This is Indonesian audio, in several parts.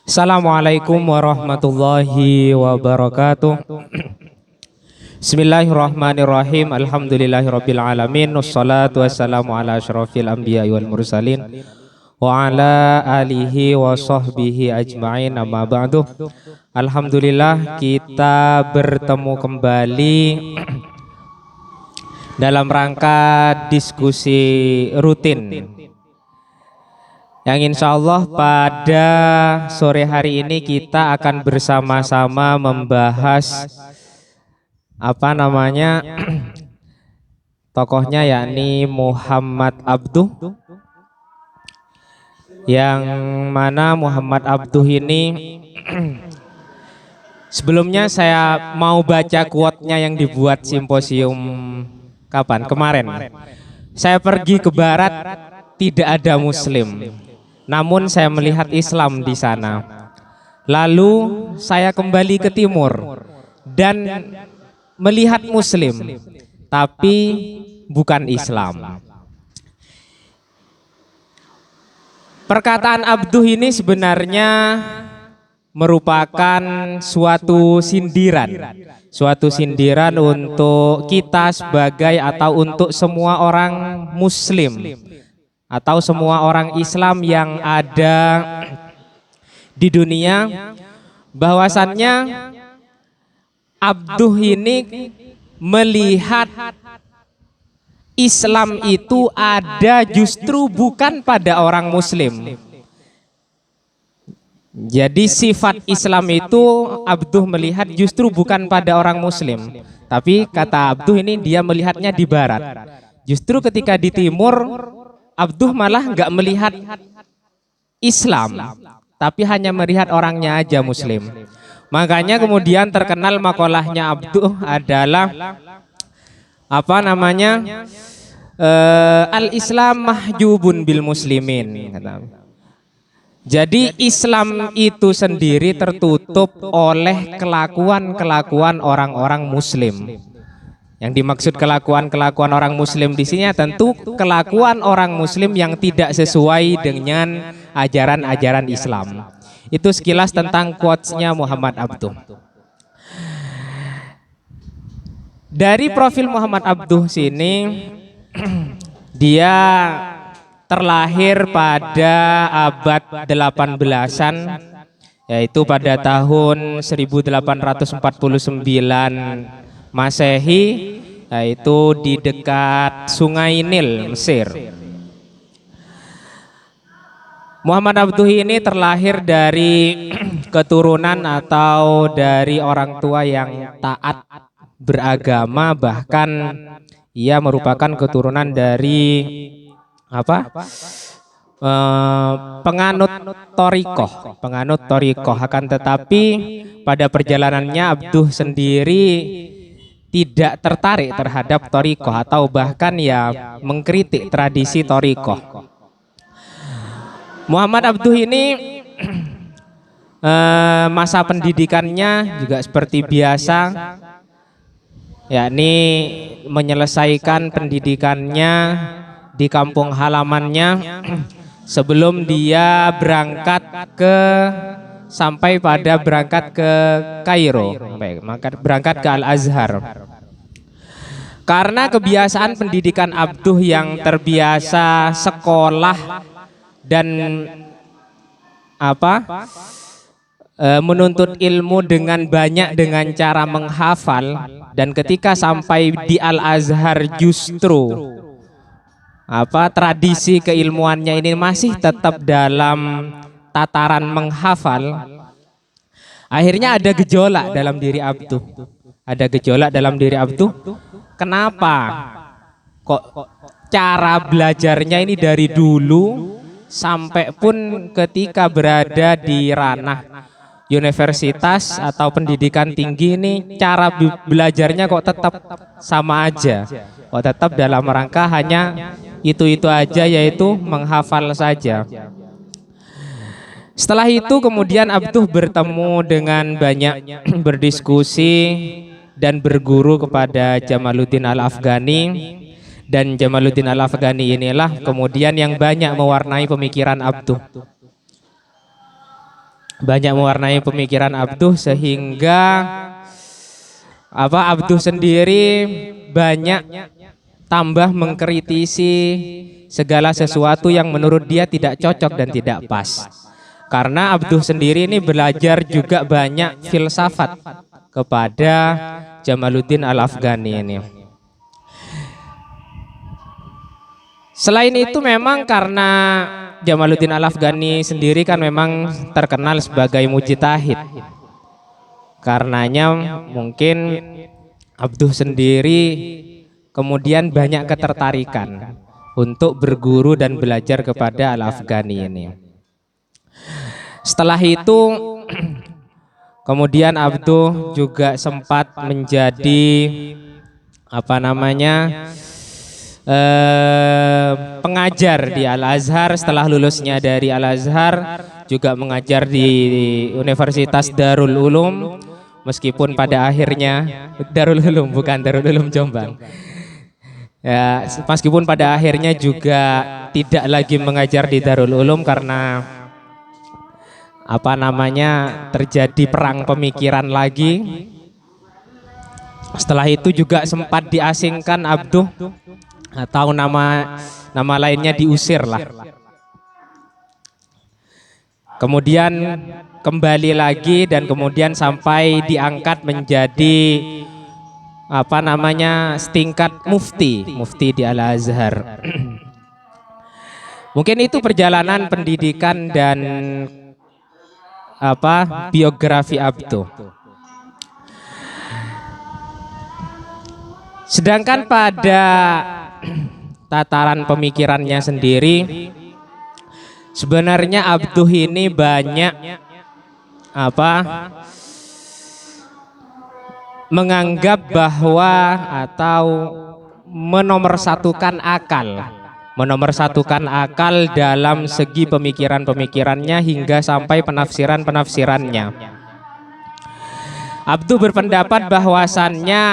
Assalamualaikum warahmatullahi wabarakatuh. Bismillahirrahmanirrahim. Alhamdulillahirabbil alamin. Wassalatu wassalamu ala asyrafil anbiya'i wal mursalin wa ala alihi wa sahbihi ajma'in, amma ba'du. Alhamdulillah kita bertemu kembali dalam rangka diskusi rutin yang insya Allah pada sore hari ini kita akan bersama-sama membahas tokohnya, yakni Muhammad Abduh, yang mana Muhammad Abduh ini sebelumnya saya mau baca quote-nya yang dibuat simposium kemarin. Saya pergi ke barat, tidak ada muslim, namun saya melihat Islam di sana. Lalu saya kembali ke timur dan melihat muslim, tapi bukan Islam. Perkataan Abduh ini sebenarnya merupakan suatu sindiran untuk kita sebagai atau untuk semua orang muslim atau semua orang Islam yang ada di dunia, bahwasannya Abduh ini melihat Islam itu ada justru bukan pada orang muslim. Jadi sifat Islam itu Abduh melihat justru bukan pada orang muslim, tapi kata Abduh ini dia melihatnya di barat. Justru ketika di timur Abduh malah nggak melihat Islam, tapi hanya melihat orangnya aja muslim. Makanya kemudian terkenal makolahnya Abduh adalah al-Islam mahjubun bil muslimin. Jadi Islam itu sendiri tertutup oleh kelakuan-kelakuan orang-orang muslim. Yang dimaksud kelakuan-kelakuan orang muslim di sini tentu kelakuan orang muslim yang tidak sesuai dengan ajaran-ajaran Islam. Itu sekilas tentang quotes-nya Muhammad Abduh. Dari profil Muhammad Abduh sini, dia terlahir pada abad 18-an, yaitu pada tahun 1849 Masehi, yaitu di dekat Sungai Nil, Mesir. Muhammad Abduh ini terlahir dari keturunan atau dari orang tua yang taat beragama, bahkan ia merupakan keturunan dari penganut torikoh. Akan tetapi pada perjalanannya Abduh sendiri tidak tertarik terhadap torikoh atau bahkan ya mengkritik tradisi torikoh. Muhammad Abduh ini masa pendidikannya juga seperti biasa, yakni menyelesaikan pendidikannya di kampung halamannya sebelum dia berangkat ke Kairo, berangkat ke Al-Azhar. Karena kebiasaan pendidikan Abduh yang terbiasa sekolah dan menuntut ilmu dengan cara menghafal, dan ketika sampai di Al-Azhar justru tradisi keilmuannya ini masih tetap dalam tataran menghafal. Akhirnya ada gejolak dalam diri Abduh. Kenapa kok cara belajarnya ini dari dulu sampai pun ketika berada di ranah universitas atau pendidikan tinggi ini cara belajarnya kok tetap sama aja, kok tetap dalam rangka hanya itu aja, yaitu menghafal saja. Setelah itu kemudian Abduh bertemu dengan banyak berdiskusi dan berguru kepada Jamaluddin Al-Afghani, dan Jamaluddin Al-Afghani inilah kemudian yang banyak mewarnai pemikiran Abduh. banyak mewarnai pemikiran Abduh sehingga Abduh sendiri banyak tambah mengkritisi segala sesuatu yang menurut dia tidak cocok dan tidak pas. Karena Abduh sendiri ini belajar juga banyak filsafat kepada Jamaluddin Al-Afghani ini. Selain itu memang karena Jamaluddin Al-Afghani sendiri kan memang terkenal sebagai mujtahid. Karenanya mungkin Abduh sendiri kemudian banyak ketertarikan untuk berguru dan belajar kepada Al-Afghani ini. Setelah itu kemudian Abduh juga sempat menjadi pengajar di Al-Azhar. Setelah lulusnya dari Al-Azhar juga mengajar di Universitas Darul Ulum, meskipun pada akhirnya Darul Ulum, bukan Darul Ulum Jombang. Ya, meskipun pada akhirnya juga tidak lagi mengajar di Darul Ulum karena terjadi perang pemikiran lagi. Setelah itu juga sempat diasingkan Abduh, atau nama lainnya diusir lah. Kemudian kembali lagi dan kemudian sampai diangkat menjadi setingkat mufti di Al-Azhar. Mungkin itu perjalanan pendidikan dan biografi Abduh. Sedangkan pada tataran pemikirannya sendiri, sebenarnya Abduh ini banyak menganggap bahwa atau menomorsatukan akal dalam segi pemikirannya hingga sampai penafsirannya. Abduh berpendapat bahwasannya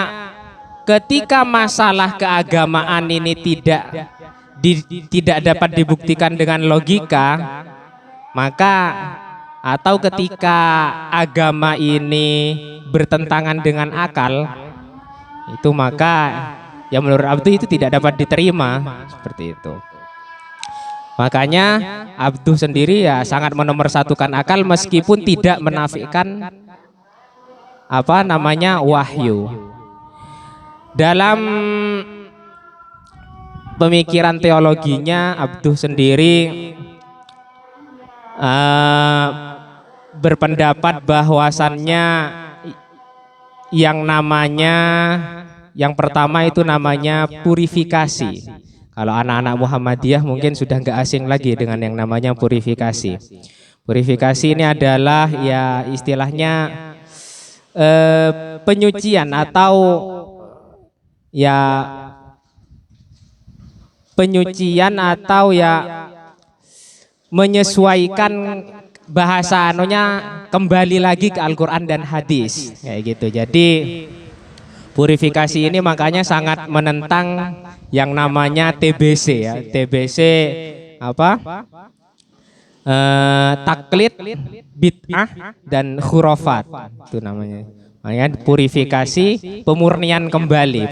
ketika masalah keagamaan ini tidak dapat dibuktikan dengan logika, maka atau ketika agama ini bertentangan dengan akal, itu maka yang menurut Abduh itu tidak dapat diterima, seperti itu. Makanya Abduh sendiri ya sangat menomorsatukan akal meskipun tidak menafikan wahyu. Dalam pemikiran teologinya Abduh sendiri berpendapat bahwasannya yang pertama itu namanya purifikasi. Kalau anak-anak Muhammadiyah mungkin sudah nggak asing lagi dengan yang namanya purifikasi. Purifikasi ini adalah ya istilahnya penyucian atau menyesuaikan bahasa kembali lagi ke Al-Quran dan hadis kayak gitu. Jadi purifikasi ini makanya sangat menentang yang namanya TBC ya. TBC taklid, bid'ah dan khurafat itu namanya. Makanya purifikasi, pemurnian kembali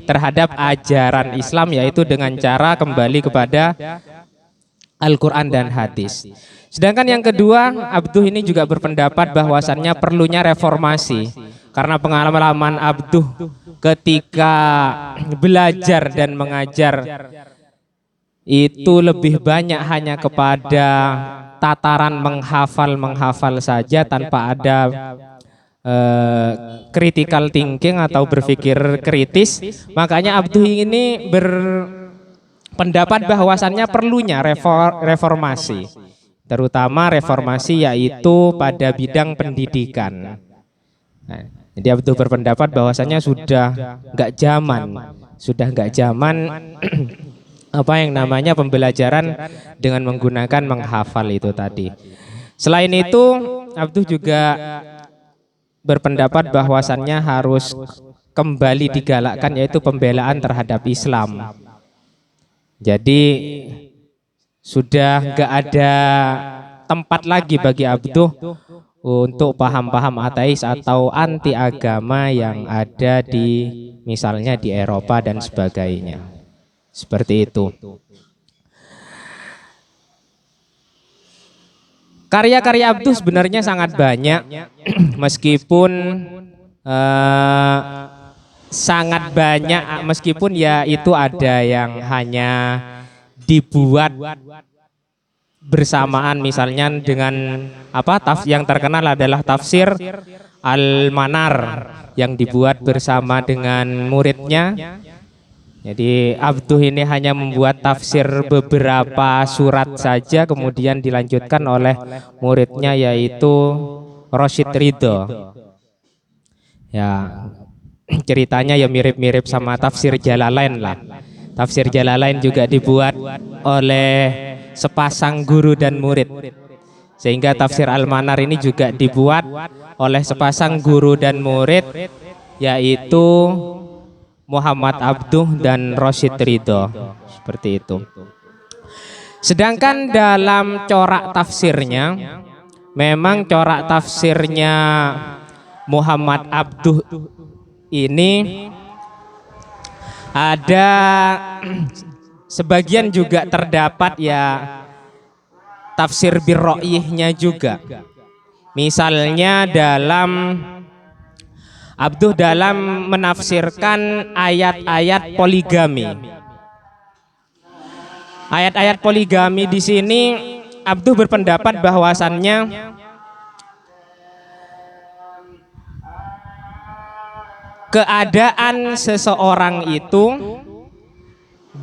terhadap ajaran Islam, yaitu dengan cara kembali kepada Al-Quran dan hadis. Sedangkan yang kedua, Abduh ini juga berpendapat bahwasannya perlunya reformasi. Karena pengalaman Abduh ketika belajar dan mengajar itu lebih banyak hanya kepada tataran menghafal saja tanpa ada critical thinking atau berpikir kritis. Makanya Abduh ini berpendapat bahwasannya perlunya reformasi, terutama reformasi yaitu pada bidang pendidikan. Nah, jadi Abduh berpendapat bahwasannya sudah nggak zaman yang namanya pembelajaran dengan menggunakan menghafal itu tadi. Selain itu, Abduh juga berpendapat bahwasannya harus kembali digalakkan yaitu pembelaan terhadap Islam. Jadi sudah nggak ada tempat lagi bagi Abduh untuk paham-paham ateis atau anti agama yang ada di misalnya di Eropa dan sebagainya. Seperti itu. Karya-karya Abduh sebenarnya sangat banyak, meskipun sangat banyak, meskipun ya itu ada yang hanya dibuat bersamaan, misalnya dengan yang terkenal adalah tafsir Al-Manar yang dibuat bersama dengan muridnya. Jadi Abduh ini hanya membuat tafsir beberapa surat saja, kemudian dilanjutkan oleh muridnya yaitu Rasyid Ridho. Ya, ceritanya ya mirip-mirip sama tafsir Jalalain lah. Tafsir Jalalain juga dibuat oleh sepasang guru dan murid. Sehingga tafsir Al-Manar ini juga dibuat oleh sepasang guru dan murid, yaitu Muhammad Abduh dan Rasyid Ridho. Seperti itu. Sedangkan dalam corak tafsirnya, memang corak tafsirnya Muhammad Abduh ini ada sebagian juga terdapat ya tafsir birro'yihnya juga. Misalnya dalam Abduh dalam menafsirkan ayat-ayat poligami. Ayat-ayat poligami di sini Abduh berpendapat bahwasannya keadaan seseorang itu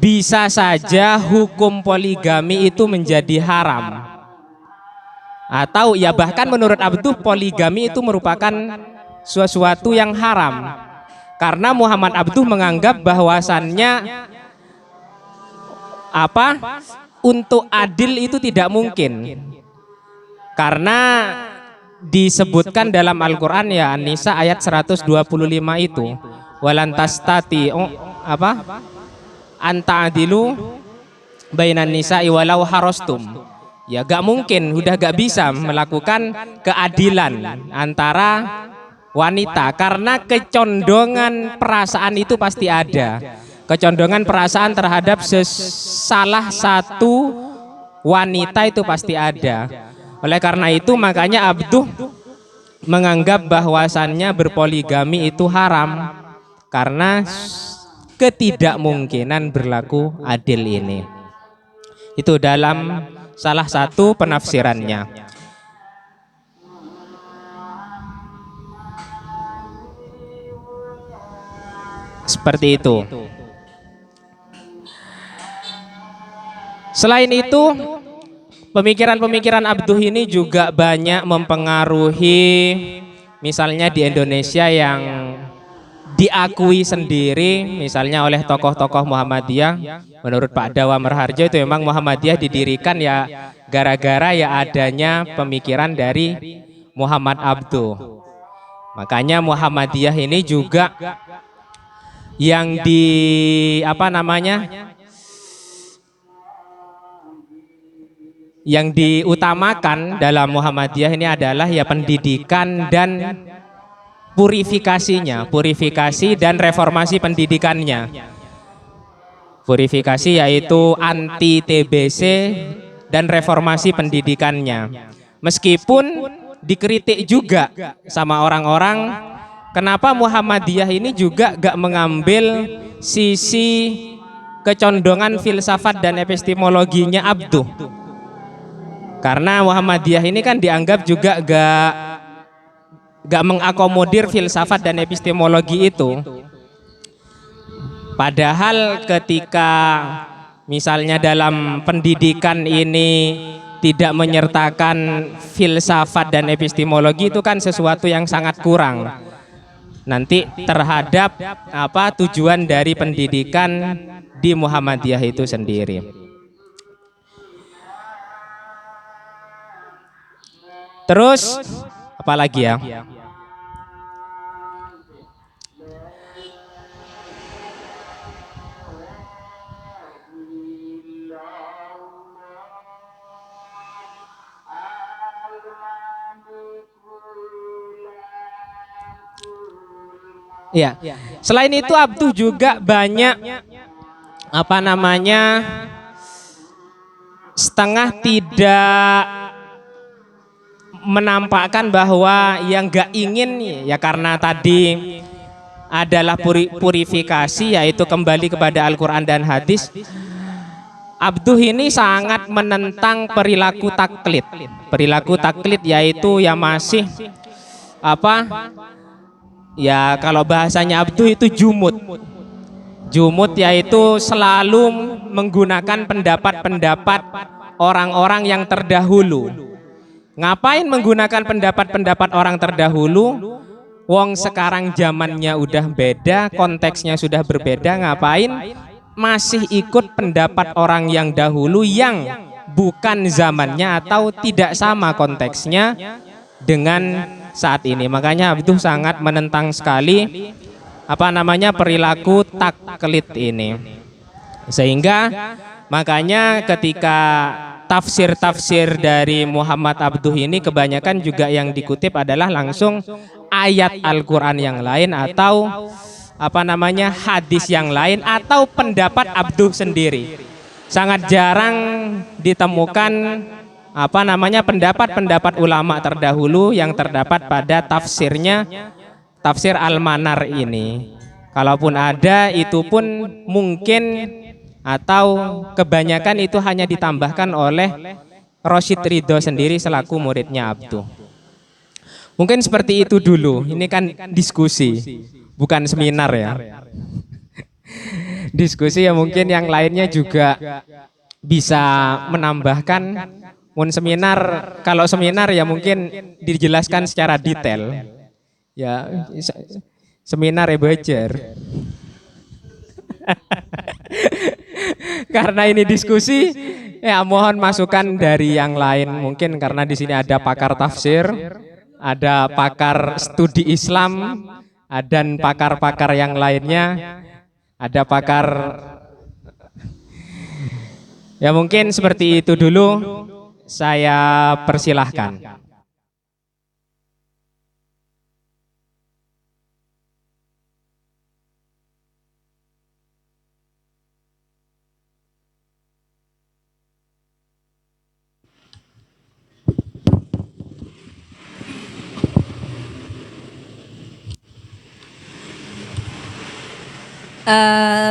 bisa saja hukum poligami itu menjadi haram. Atau ya bahkan menurut Abduh poligami itu merupakan sesuatu yang haram. Karena Muhammad Abduh menganggap bahwasannya untuk adil itu tidak mungkin. Karena disebutkan dalam Al-Qur'an ya An-Nisa ayat 125 itu, walantastati anta'adilu bainan nisa'i walau harastum. Ya gak mungkin, udah gak bisa melakukan keadilan antara wanita, karena kecondongan perasaan itu pasti ada. Kecondongan perasaan terhadap salah satu wanita itu pasti ada. Oleh karena itu makanya Abduh menganggap bahwasannya berpoligami itu haram, karena ketidakmungkinan berlaku adil ini. Itu dalam salah satu penafsirannya. Seperti itu. Selain itu, pemikiran-pemikiran Abduh ini juga banyak mempengaruhi misalnya di Indonesia yang diakui sendiri misalnya oleh tokoh-tokoh Muhammadiyah. Menurut Pak Dawam Raharjo itu memang Muhammadiyah didirikan ya gara-gara ya adanya pemikiran dari Muhammad Abduh. Makanya Muhammadiyah ini juga yang yang diutamakan dalam Muhammadiyah ini adalah ya pendidikan dan purifikasi dan reformasi pendidikannya. Purifikasi yaitu anti TBC dan reformasi pendidikannya. Meskipun dikritik juga sama orang-orang, kenapa Muhammadiyah ini juga gak mengambil sisi kecondongan filsafat dan epistemologinya Abduh. Karena Muhammadiyah ini kan dianggap juga gak mengakomodir filsafat dan epistemologi itu. Padahal ketika misalnya dalam pendidikan ini tidak menyertakan filsafat dan epistemologi, itu kan sesuatu yang sangat kurang nanti terhadap tujuan dari pendidikan di Muhammadiyah itu sendiri. Terus apalagi ya? Ya. Selain itu Abduh juga banyak apa namanya setengah tidak menampakkan bahwa yang gak ingin ya karena tadi adalah purifikasi, yaitu kembali kepada Al-Quran dan hadis. Abduh ini sangat menentang perilaku taklid. Perilaku taklid yaitu yang masih apa? Ya kalau bahasanya Abduh itu jumud. Jumud yaitu selalu menggunakan pendapat-pendapat orang-orang yang terdahulu. Ngapain menggunakan pendapat-pendapat orang terdahulu? Wong sekarang zamannya udah beda, konteksnya sudah berbeda, ngapain masih ikut pendapat orang yang dahulu yang bukan zamannya atau tidak sama konteksnya dengan saat ini. Makanya Abduh sangat menentang sekali apa namanya perilaku taklid ini. Sehingga makanya ketika tafsir-tafsir dari Muhammad Abduh ini kebanyakan juga yang dikutip adalah langsung ayat Al-Quran yang lain atau apa namanya hadis yang lain atau pendapat Abduh sendiri. Sangat jarang ditemukan apa namanya pendapat-pendapat ulama terdahulu yang terdapat pada tafsirnya, tafsir Al-Manar ini. Kalaupun ada itu pun mungkin atau kebanyakan itu hanya ditambahkan oleh Rosyid Ridho sendiri selaku muridnya Abduh. Mungkin seperti itu dulu. Ini kan diskusi, bukan seminar ya. Diskusi ya, mungkin yang lainnya juga bisa menambahkan. Mun seminar, kalau seminar ya mungkin dijelaskan secara detail. Ya, seminar ya belajar. Karena ini diskusi, ya mohon masukan dari yang lain. Mungkin karena di sini ada pakar tafsir, ada pakar studi Islam, dan pakar-pakar yang lainnya, ada pakar. Ya mungkin seperti itu dulu, saya persilahkan.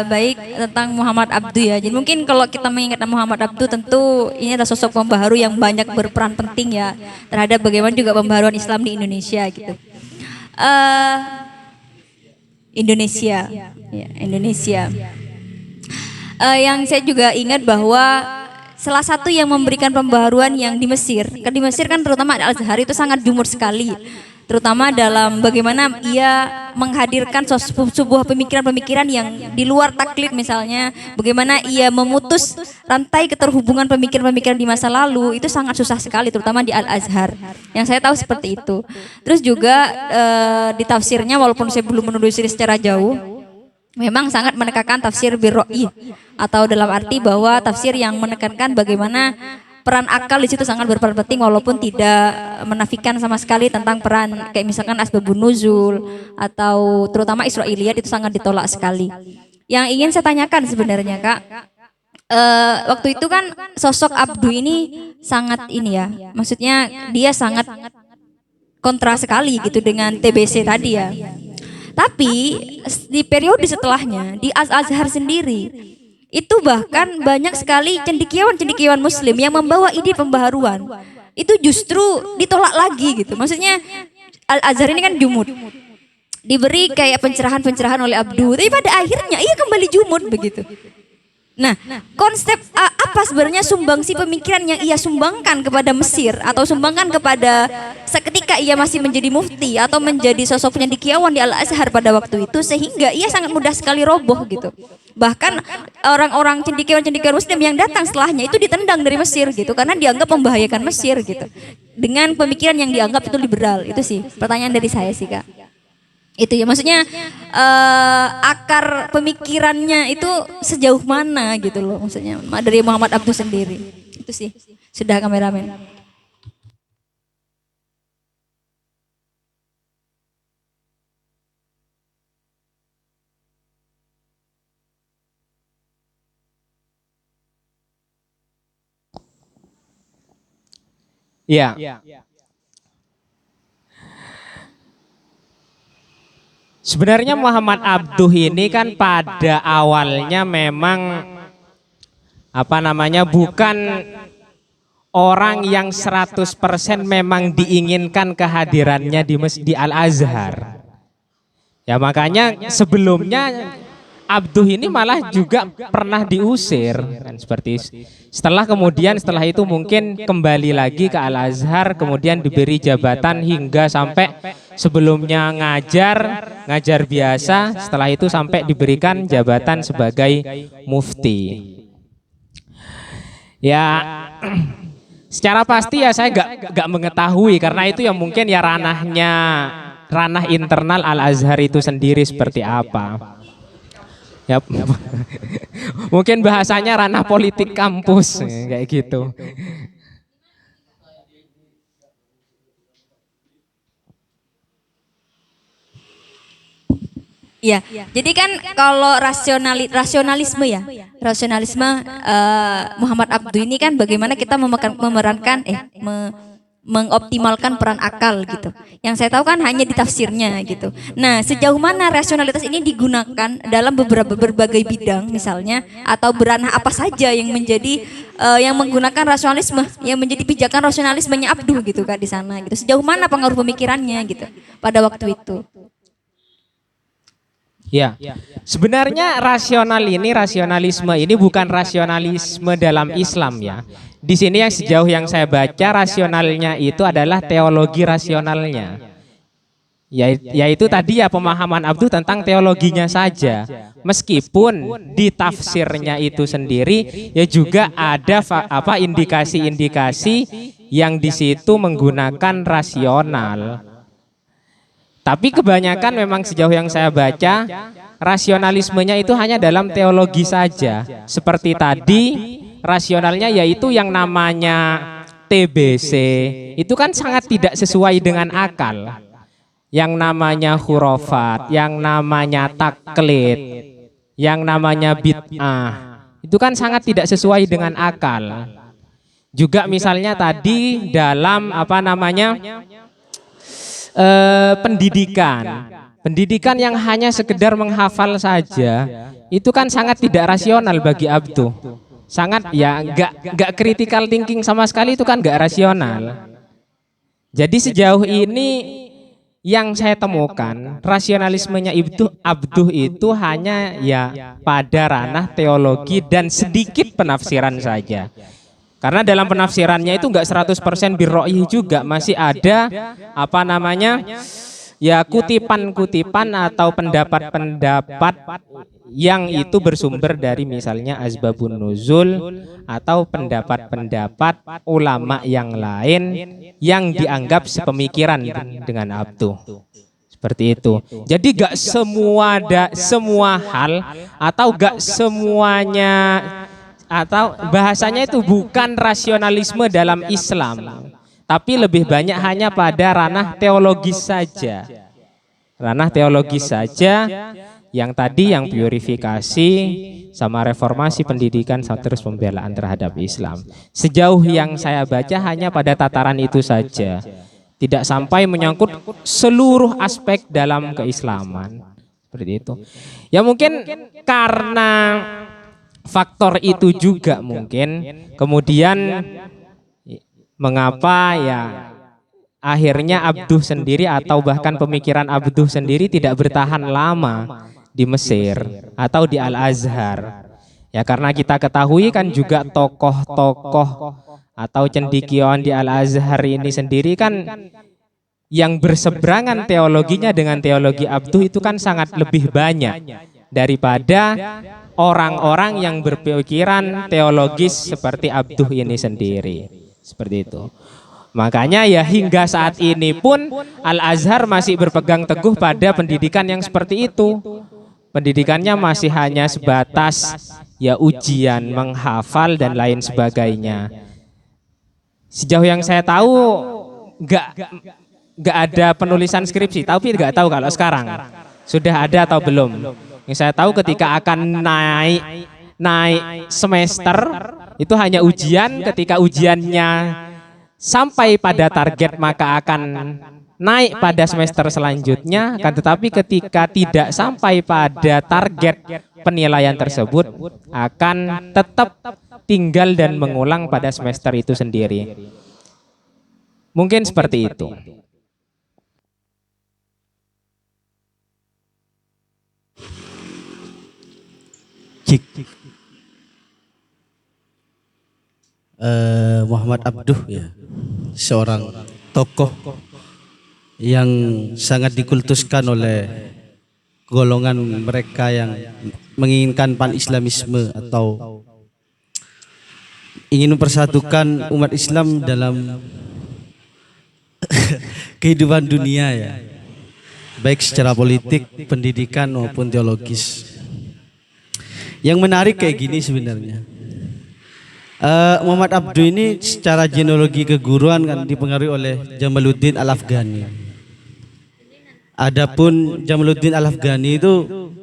Baik, tentang Muhammad Abduh ya. Jadi mungkin kalau kita mengingat Muhammad Abduh, tentu ini adalah sosok pembaharu yang banyak berperan penting ya terhadap bagaimana juga pembaharuan Islam di Indonesia gitu. Eh, Indonesia, ya, Indonesia. Yang saya juga ingat bahwa salah satu yang memberikan pembaharuan yang di Mesir, di Mesir kan terutama Al-Azhar itu sangat jumur sekali, terutama dalam bagaimana ia menghadirkan sebuah pemikiran-pemikiran yang di luar taklid, misalnya bagaimana ia memutus rantai keterhubungan pemikiran-pemikiran di masa lalu, itu sangat susah sekali terutama di Al-Azhar yang saya tahu seperti itu. Terus juga di tafsirnya, walaupun saya belum menelusuri secara jauh, memang sangat menekankan tafsir birro'i, atau dalam arti bahwa tafsir yang menekankan bagaimana peran akal di situ sangat berperan penting, walaupun tidak menafikan sama sekali tentang peran kayak misalkan asbabun nuzul atau terutama Israiliyat, itu sangat ditolak sekali. Yang ingin saya tanyakan sebenarnya Kak, waktu itu kan sosok Abduh ini sangat ini ya, maksudnya dia sangat kontra sekali gitu dengan TBC tadi ya. Tapi di periode setelahnya di Al-Azhar sendiri itu bahkan banyak sekali cendekiawan-cendekiawan Muslim yang membawa ide pembaharuan. Itu justru ditolak lagi gitu. Maksudnya Al-Azhar ini kan jumud, diberi kayak pencerahan-pencerahan oleh Abduh, tapi pada akhirnya ia kembali jumud begitu. Nah, konsep apa sebenarnya sumbangsi pemikiran yang ia sumbangkan kepada Mesir atau sumbangkan kepada seketika ia masih menjadi mufti atau menjadi sosok cendekiawan di Al-Azhar pada waktu itu, sehingga ia sangat mudah sekali roboh gitu. Bahkan orang-orang cendekiawan-cendekiawan Muslim yang datang setelahnya itu ditendang dari Mesir gitu, karena dianggap membahayakan Mesir gitu, dengan pemikiran yang dianggap itu liberal. Itu sih pertanyaan dari saya sih Kak. Itu ya, maksudnya akar pemikirannya itu sejauh mana gitu loh, maksudnya dari Muhammad Abduh sendiri. Itu sih. Sudah kameramen. Ya. Sebenarnya Muhammad Abduh ini kan pada awalnya memang bukan orang yang 100% memang diinginkan kehadirannya di Al-Azhar. Ya makanya sebelumnya Abduh ini malah juga pernah diusir kan, setelah itu mungkin kembali lagi ke Al-Azhar, kemudian diberi jabatan hingga sampai sebelumnya ngajar biasa, setelah itu sampai diberikan jabatan sebagai mufti. Ya secara pasti ya saya nggak mengetahui, karena itu yang mungkin ya ranah internal Al-Azhar itu sendiri seperti apa. Ya, mungkin bahasanya ranah politik kampus kayak gitu. Ya, jadi kan kalau rasionalisme Muhammad Abduh ini kan bagaimana kita memerankan mengoptimalkan peran akal gitu. Yang saya tahu kan hanya di tafsirnya gitu. Nah, sejauh mana rasionalitas ini digunakan dalam berbagai bidang misalnya, atau beranah apa saja yang menjadi yang menggunakan rasionalisme, yang menjadi pijakan rasionalismenya Abduh gitu kan di sana gitu. Sejauh mana pengaruh pemikirannya gitu pada waktu itu. Ya, sebenarnya rasionalisme ini bukan rasionalisme dalam Islam ya. Di sini yang sejauh yang saya baca rasionalnya itu adalah teologi rasionalnya. Yaitu tadi ya pemahaman Abduh tentang teologinya saja. Meskipun di tafsirnya itu sendiri ya juga ada indikasi-indikasi yang di situ menggunakan rasional. Tapi kebanyakan memang sejauh yang saya baca rasionalismenya itu hanya dalam teologi saja. Seperti tadi rasionalnya yaitu yang namanya TBC itu kan sangat tidak sesuai dengan akal. Yang namanya khurafat, yang namanya taklid, yang namanya bid'ah itu kan sangat tidak sesuai dengan akal. Juga misalnya tadi dalam pendidikan yang hanya sekedar menghafal saja itu kan sangat tidak rasional bagi Abduh. Sangat ya nggak critical thinking sama sekali, itu kan nggak rasional. Jadi sejauh ini yang saya temukan rasionalismenya Abduh itu hanya ya pada ranah teologi dan sedikit penafsiran saja. Karena dalam penafsirannya itu enggak 100% birro'ih juga, masih ada ya kutipan-kutipan atau pendapat-pendapat yang itu bersumber dari misalnya asbabun nuzul atau pendapat-pendapat ulama yang lain yang dianggap sepemikiran dengan Abduh. Seperti itu. Jadi enggak semua hal atau enggak semuanya, atau bahasanya itu bukan rasionalisme dalam Islam, tapi lebih banyak hanya pada ranah teologis saja. Ranah teologis saja yang tadi yang purifikasi sama reformasi pendidikan terus pembelaan terhadap Islam. Sejauh yang saya baca hanya pada tataran itu saja. Tidak sampai menyangkut seluruh aspek dalam keislaman. Seperti itu. Ya mungkin karena faktor itu juga mungkin kemudian mengapa ya akhirnya Abduh sendiri atau bahkan pemikiran Abduh sendiri tidak bertahan lama di Mesir atau di Al-Azhar. Ya karena kita ketahui kan juga tokoh-tokoh atau cendekiawan di Al-Azhar ini sendiri kan yang berseberangan teologinya dengan teologi Abduh itu kan sangat lebih banyak daripada orang-orang yang berpikiran teologis seperti Abduh ini sendiri. Seperti itu. Makanya ya hingga saat ini pun Al-Azhar masih berpegang teguh pada pendidikan yang seperti itu. Pendidikannya masih hanya sebatas ya ujian, menghafal dan lain sebagainya. Sejauh yang saya tahu nggak ada penulisan skripsi, tapi nggak tahu kalau sekarang sudah ada atau belum. Yang saya tahu ketika akan naik semester itu hanya ujian, ketika ujiannya sampai pada target maka akan naik pada semester selanjutnya, kan tetapi ketika tidak sampai pada target penilaian tersebut akan tetap tinggal dan mengulang pada semester itu sendiri. Mungkin seperti itu. Muhammad Abduh ya, seorang tokoh yang sangat dikultuskan oleh golongan mereka yang menginginkan pan-islamisme atau ingin mempersatukan umat Islam dalam kehidupan dunia ya, baik secara politik, pendidikan maupun teologis. Yang menarik kayak gini sebenarnya, Muhammad Abduh ini secara genealogi keguruan kan dipengaruhi oleh Jamaluddin Al-Afghani. Adapun Jamaluddin Al-Afghani itu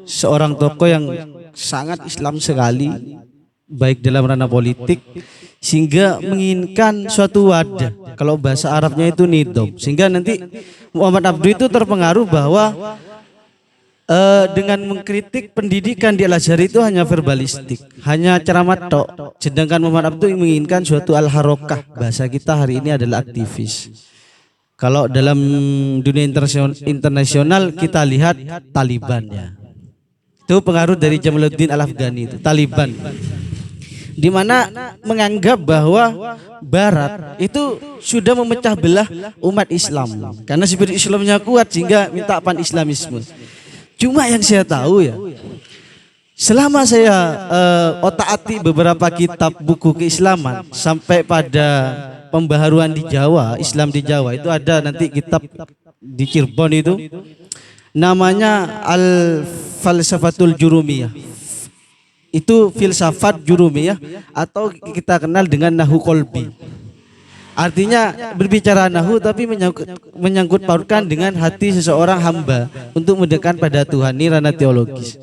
seorang tokoh yang sangat Islam sekali, baik dalam ranah politik, sehingga menginginkan suatu wadah, kalau bahasa Arabnya itu nidom, sehingga nanti Muhammad Abduh itu terpengaruh bahwa dengan mengkritik pendidikan di Al-Azhar itu hanya verbalistik, hanya ceramah tok. Sedangkan Muhammad Abduh menginginkan suatu al-harokah, bahasa kita hari ini adalah aktivis. Kalau dalam dunia internasional kita lihat Taliban ya, itu pengaruh dari Jamaluddin Al-Afghani itu, Taliban, di mana menganggap bahwa Barat itu sudah memecah belah umat Islam karena spirit Islamnya kuat sehingga minta pan-islamisme. Cuma yang saya tahu ya, selama saya otak-atik beberapa kitab buku keislaman sampai pada pembaharuan di Jawa, Islam di Jawa, itu ada nanti kitab di Cirebon itu namanya Al-Falsafatul Jurumiyah. Itu filsafat Jurumiyah atau kita kenal dengan Nahu Kolbi. Artinya berbicara nahu tapi menyangkut pautkan dengan hati seseorang hamba untuk mendekat pada Tuhan, ini ranah teologis.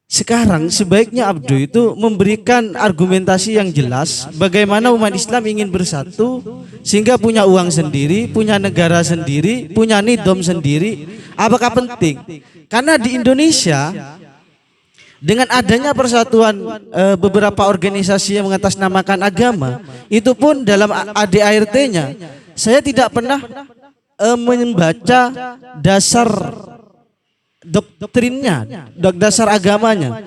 Sekarang sebaiknya Abduh itu memberikan argumentasi yang jelas bagaimana umat Islam ingin bersatu sehingga punya uang sendiri, punya negara sendiri, punya nidom sendiri. Apakah penting? Karena di Indonesia dengan adanya persatuan beberapa organisasi yang mengatasnamakan agama, itu pun dalam ADART-nya saya tidak pernah membaca dasar doktrinnya, dasar agamanya.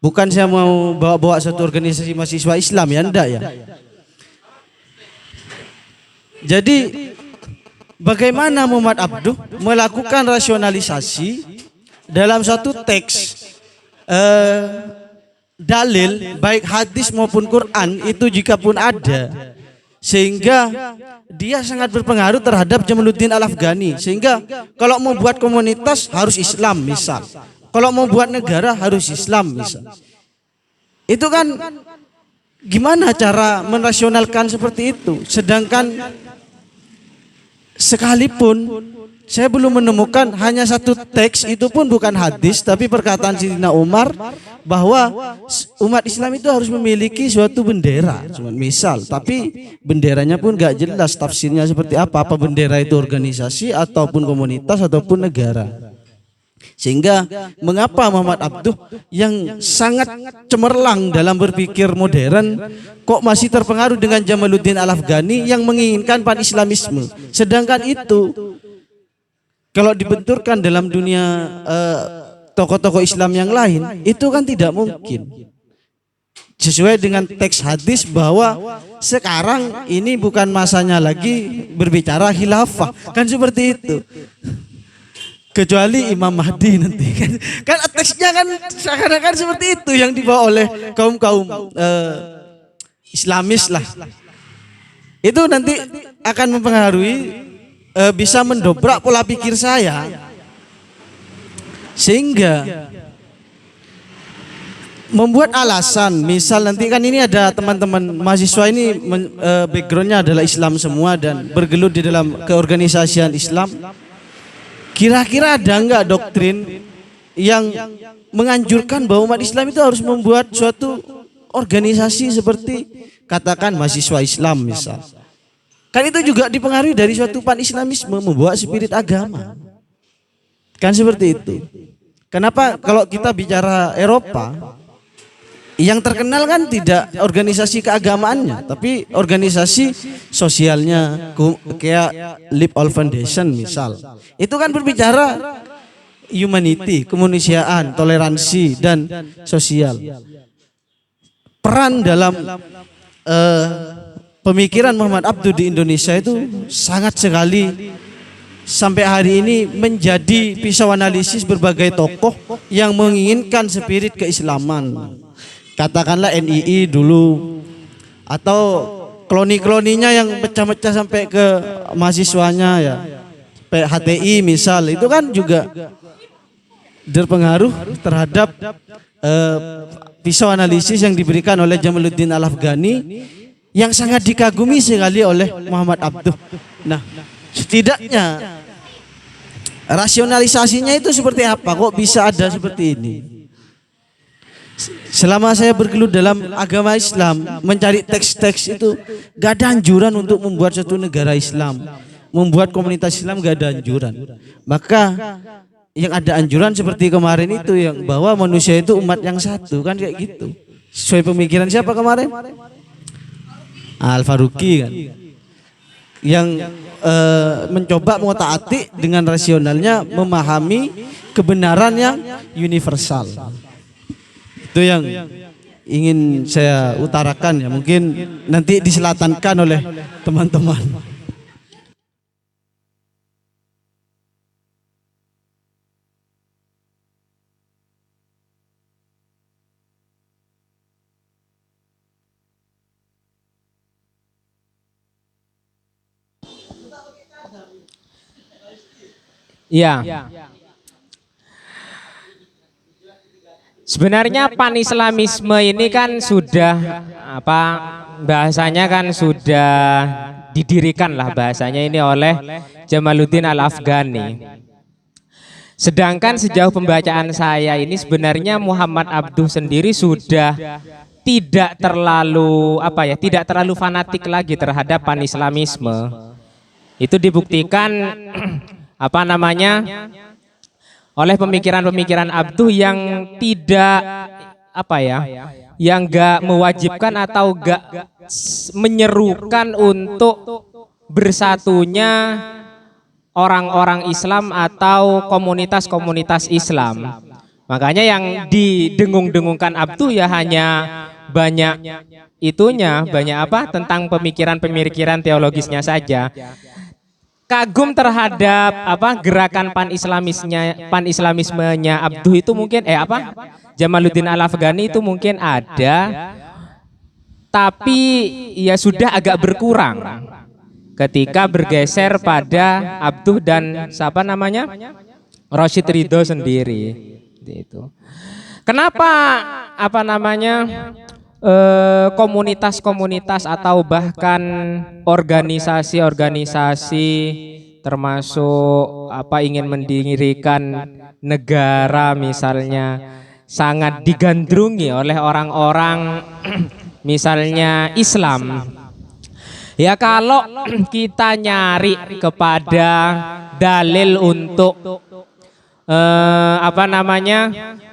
Bukan saya mau bawa-bawa satu organisasi mahasiswa Islam ya, enggak ya. Jadi bagaimana Muhammad Abduh melakukan rasionalisasi dalam satu teks dalil baik hadis maupun Quran itu jika pun ada, sehingga dia sangat berpengaruh terhadap Jamaluddin Al-Afghani, sehingga kalau mau buat komunitas harus Islam misal, kalau mau buat negara harus Islam misal. Itu kan gimana cara merasionalkan seperti itu, sedangkan sekalipun saya belum menemukan hanya satu teks, itu pun bukan hadis tapi perkataan Sayyidina Umar bahwa umat Islam itu harus memiliki suatu bendera, cuma misal, tapi benderanya pun gak jelas tafsirnya seperti apa bendera itu organisasi ataupun komunitas ataupun negara. Sehingga mengapa Muhammad Abduh yang sangat cemerlang dalam berpikir modern kok masih terpengaruh dengan Jamaluddin Al-Afghani yang menginginkan pan-islamisme, sedangkan itu kalau dibenturkan dalam dunia tokoh-tokoh Islam yang lain, itu kan tidak mungkin. Sesuai dengan teks hadis bahwa sekarang ini bukan masanya lagi berbicara khilafah, kan seperti itu. Kecuali Imam Mahdi nanti kan teksnya kan seakan-akan seperti itu yang dibawa oleh kaum-kaum Islamis lah. Itu nanti akan mempengaruhi, bisa mendobrak pola pikir saya, sehingga membuat alasan, misal nanti kan ini ada teman-teman mahasiswa ini backgroundnya adalah Islam semua dan bergelut di dalam keorganisasian Islam. Kira-kira ada enggak doktrin yang menganjurkan bahwa umat Islam itu harus membuat suatu organisasi seperti katakan mahasiswa Islam misal, Kan itu juga dipengaruhi dari suatu pan-islamisme, membawa spirit agama. Kan seperti itu. Kenapa kalau kita bicara Eropa, yang terkenal kan tidak organisasi keagamaannya, tapi organisasi sosialnya, kayak Live All Foundation misal. Itu kan berbicara humanity, kemanusiaan, toleransi dan sosial. Peran dalam pemikiran Muhammad Abduh di Indonesia itu sangat sekali sampai hari ini menjadi pisau analisis berbagai tokoh yang menginginkan spirit keislaman. Katakanlah NII dulu, atau kloni-kloninya yang pecah-pecah sampai ke mahasiswanya ya, HTI misal, itu kan juga berpengaruh terhadap pisau analisis yang diberikan oleh Jamaluddin Al-Afghani yang sangat dikagumi sekali oleh Muhammad Abduh. Nah, setidaknya rasionalisasinya itu seperti apa? Kok bisa ada seperti ini? Selama saya bergelut dalam agama Islam, mencari teks-teks itu gak ada anjuran untuk membuat suatu negara Islam, membuat komunitas Islam gak ada anjuran. Maka yang ada anjuran seperti kemarin itu, yang bahwa manusia itu umat yang satu, kan kayak gitu. Sesuai pemikiran siapa kemarin? Al-Faruqi kan, yang mencoba mengotak-atik dengan rasionalnya, memahami kebenaran yang universal. Itu yang ingin saya utarakan ya, mungkin nanti diselatankan oleh teman-teman. Iya. Sebenarnya pan-islamisme ini kan sudah bahasanya kan sudah didirikan lah bahasanya ini oleh Jamaluddin Al-Afghani. Sedangkan sejauh pembacaan saya ini sebenarnya Muhammad Abduh sendiri sudah tidak terlalu tidak terlalu fanatik lagi terhadap pan-islamisme. Itu dibuktikan oleh pemikiran-pemikiran Abduh yang tidak yang gak mewajibkan atau gak menyerukan untuk bersatunya orang-orang Islam atau komunitas-komunitas Islam. Makanya yang didengung-dengungkan Abduh ya hanya banyak tentang pemikiran-pemikiran teologisnya saja. Kagum terhadap gerakan pan-islamismenya Abduh itu mungkin Jamaluddin Al-Afghani itu mungkin ada, tapi ya sudah agak berkurang ketika bergeser pada Abduh dan Rashid Ridho sendiri. Itu. Kenapa komunitas-komunitas atau bahkan organisasi-organisasi termasuk ingin mendirikan negara misalnya sangat digandrungi oleh orang-orang misalnya Islam. Ya kalau kita nyari kepada dalil untuk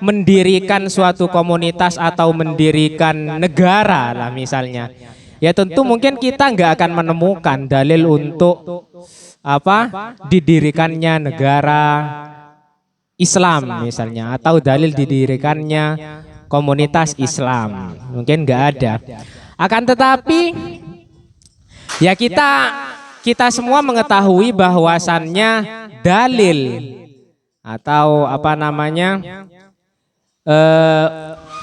mendirikan suatu komunitas atau mendirikan negara lah misalnya, ya tentu mungkin kita nggak akan menemukan dalil untuk didirikannya negara Islam misalnya, atau dalil didirikannya komunitas Islam, mungkin nggak ada. Akan tetapi ya kita semua mengetahui bahwasannya dalil atau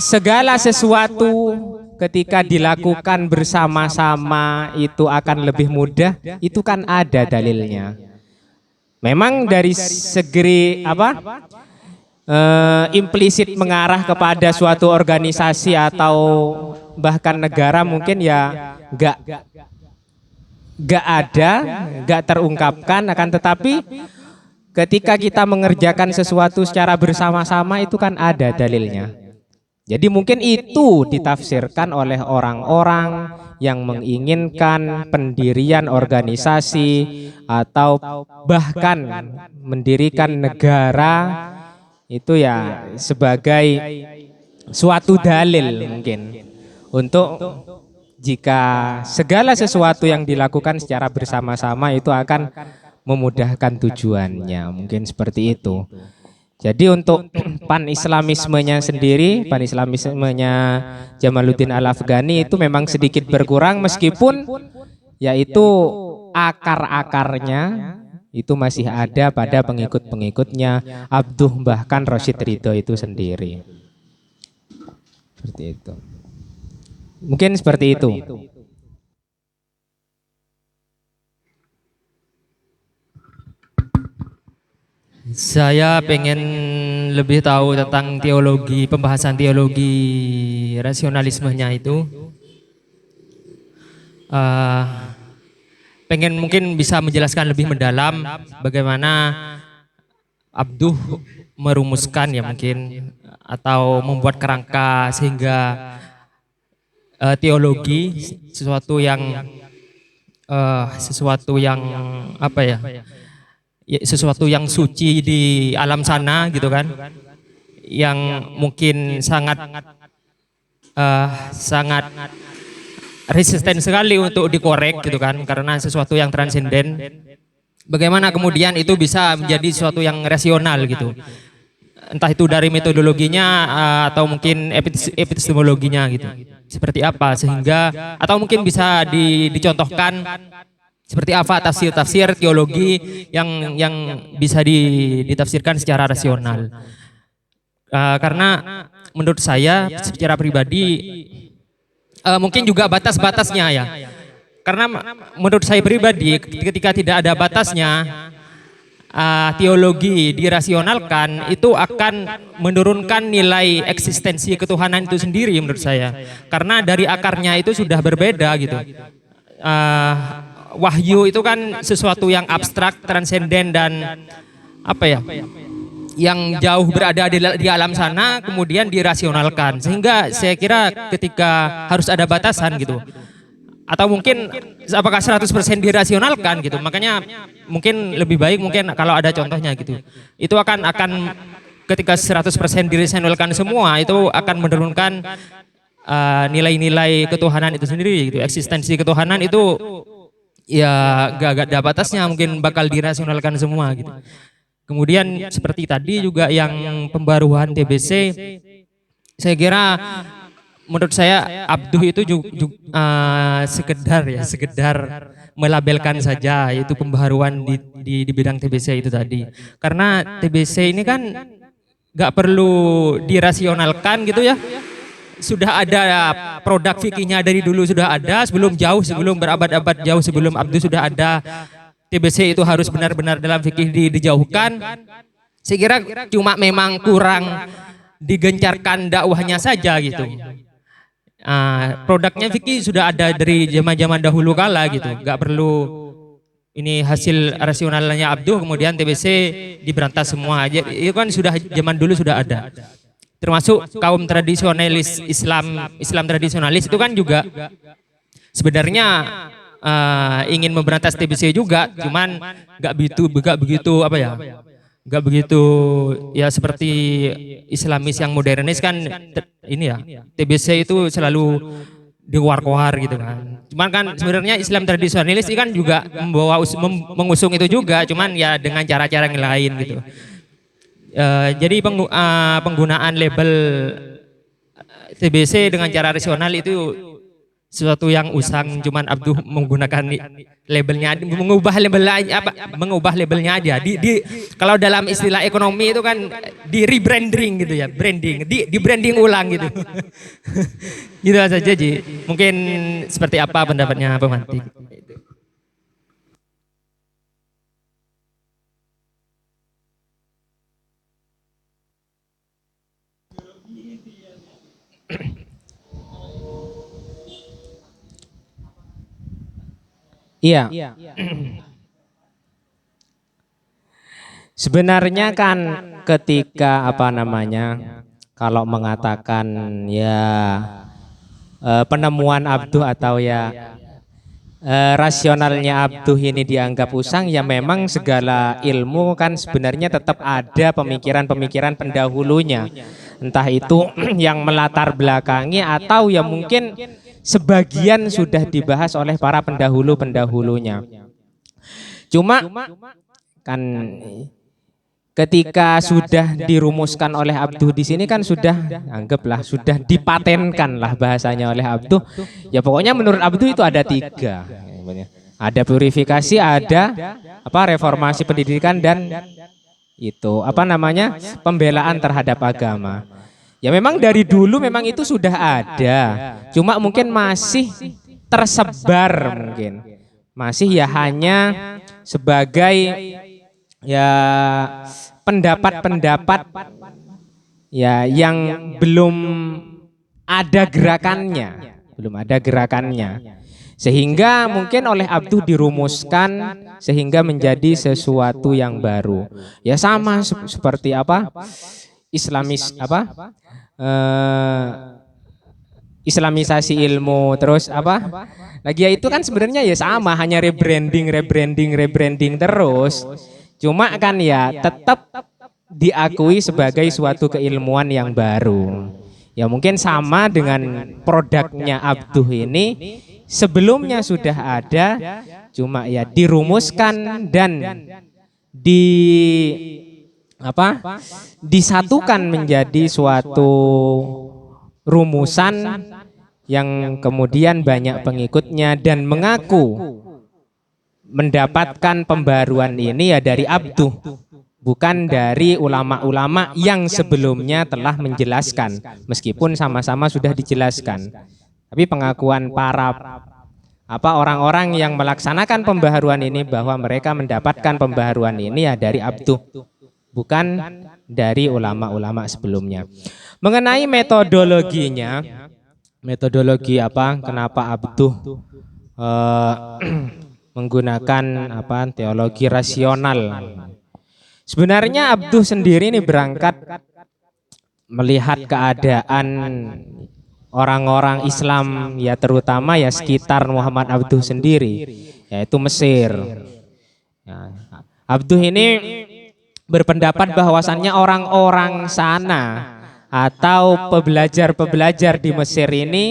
segala sesuatu ketika dilakukan bersama-sama itu akan lebih mudah, itu kan ada dalilnya. Memang dari segi implisit mengarah kepada suatu organisasi atau bahkan negara mungkin ya gak terungkapkan, akan tetapi ketika kita mengerjakan sesuatu secara bersama-sama itu kan ada dalilnya. Jadi mungkin itu ditafsirkan oleh orang-orang yang menginginkan pendirian organisasi atau bahkan mendirikan negara itu ya sebagai suatu dalil mungkin untuk jika segala sesuatu yang dilakukan secara bersama-sama itu akan memudahkan tujuannya, mungkin seperti itu. Jadi untuk pan-islamismenya sendiri, pan-islamismenya Jamaluddin Al-Afghani itu memang sedikit berkurang meskipun yaitu akar-akarnya itu masih ada pada pengikut-pengikutnya Abduh bahkan Rashid Ridho itu sendiri. Seperti itu. Mungkin seperti itu. Saya pengen lebih tahu tentang teologi, pembahasan teologi rasionalismenya itu. Pengen mungkin bisa menjelaskan lebih mendalam bagaimana Abduh merumuskan ya mungkin atau membuat kerangka sehingga teologi sesuatu yang apa ya? Sesuatu yang suci di alam sana gitu kan, yang mungkin sangat resisten sekali untuk dikorek gitu kan, karena sesuatu yang transenden. Bagaimana kemudian itu bisa menjadi sesuatu yang rasional gitu, entah itu dari metodologinya atau mungkin epistemologinya gitu, seperti apa sehingga atau mungkin bisa dicontohkan seperti apa tafsir-tafsir teologi yang bisa ditafsirkan secara rasional. Karena menurut saya secara pribadi mungkin juga batas-batasnya ya. Karena menurut saya pribadi ketika tidak ada batasnya teologi dirasionalkan itu akan menurunkan nilai eksistensi ketuhanan itu sendiri menurut saya. Karena dari akarnya itu sudah berbeda gitu. Wahyu itu kan sesuatu yang abstrak, transenden dan apa ya, yang jauh berada di alam sana kemudian dirasionalkan, sehingga saya kira ketika harus ada batasan gitu, atau mungkin apakah 100% dirasionalkan gitu, makanya mungkin lebih baik mungkin kalau ada contohnya gitu, itu akan ketika 100% dirasionalkan semua itu akan menurunkan nilai-nilai ketuhanan itu sendiri gitu, eksistensi ketuhanan itu ya gak ada batasnya, mungkin bakal dirasionalkan semua gitu. Kemudian seperti tadi juga yang pembaruan TBC, saya kira menurut saya Abduh itu sekedar melabelkan saja itu pembaharuan di bidang TBC itu tadi. Karena TBC ini kan gak perlu dirasionalkan gitu ya. Sudah ada produk fikihnya dari dulu, sudah ada sebelum berabad-abad jauh sebelum Abduh sudah ada. TBC itu harus benar-benar dalam fikih dijauhkan. Saya kira cuma memang kurang digencarkan dakwahnya saja gitu. Produknya fikih sudah ada dari zaman-zaman dahulu kala gitu, nggak perlu ini hasil rasionalnya Abduh kemudian TBC diberantas semua aja, itu kan sudah zaman dulu sudah ada. Termasuk kaum tradisionalis Islam tradisionalis itu kan juga sebenarnya ingin memberantas TBC juga, cuman nggak begitu apa ya, nggak begitu ya seperti Islamis yang modernis kan ini ya, TBC itu selalu diwar-war gitu kan. Cuman kan sebenarnya Islam tradisionalis ini kan juga mengusung itu juga, cuman ya dengan cara-cara yang lain gitu. Jadi penggunaan label TBC dengan cara rasional itu sesuatu yang usang, cuman Abduh menggunakan labelnya, mengubah labelnya aja. Kalau dalam istilah ekonomi itu kan di rebranding gitu ya, di branding ulang gitu. Gitu saja Ji. Mungkin seperti apa pendapatnya pemantik? Iya. Sebenarnya kan ketika kalau mengatakan ya penemuan Abduh atau ya rasionalnya Abduh ini dianggap usang, ya memang segala ilmu kan sebenarnya tetap ada pemikiran-pemikiran pendahulunya, entah itu yang melatar belakangi atau ya mungkin sebagian sudah dibahas oleh para pendahulunya. Cuma kan ketika sudah dirumuskan oleh Abduh di sini kan sudah anggaplah sudah dipatenkan lah bahasanya oleh Abduh. Ya pokoknya menurut Abduh itu ada 3. Ada purifikasi, ada reformasi pendidikan, dan itu pembelaan terhadap agama. Ya memang dari dulu memang itu sudah ada. Cuma mungkin masih tersebar mungkin. Masih ya hanya sebagai ya pendapat-pendapat ya yang belum ada gerakannya, sehingga mungkin oleh Abduh dirumuskan sehingga menjadi sesuatu yang baru. Ya sama seperti islamisasi ilmu, terus lagi ya itu kan sebenarnya ya sama, hanya rebranding terus. Cuma kan ya tetap diakui sebagai suatu keilmuan yang baru. Ya mungkin sama dengan produknya Abduh ini, sebelumnya sudah ada, cuma ya dirumuskan dan disatukan menjadi suatu rumusan yang kemudian banyak pengikutnya dan mengaku mendapatkan pembaruan ini ya dari Abduh, bukan dari ulama-ulama yang sebelumnya telah menjelaskan, meskipun sama-sama sudah dijelaskan. Tapi pengakuan para orang-orang yang melaksanakan pembaharuan ini bahwa mereka mendapatkan pembaharuan ini ya dari Abduh, bukan dari ulama-ulama sebelumnya. Mengenai metodologinya, kenapa Abduh menggunakan teologi rasional. Sebenarnya Abduh sendiri ini berangkat melihat keadaan orang-orang Islam ya, terutama ya sekitar Muhammad Abduh sendiri, yaitu Mesir. Ya, Abduh ini berpendapat bahwasannya orang-orang sana atau pebelajar-pebelajar di Mesir ini,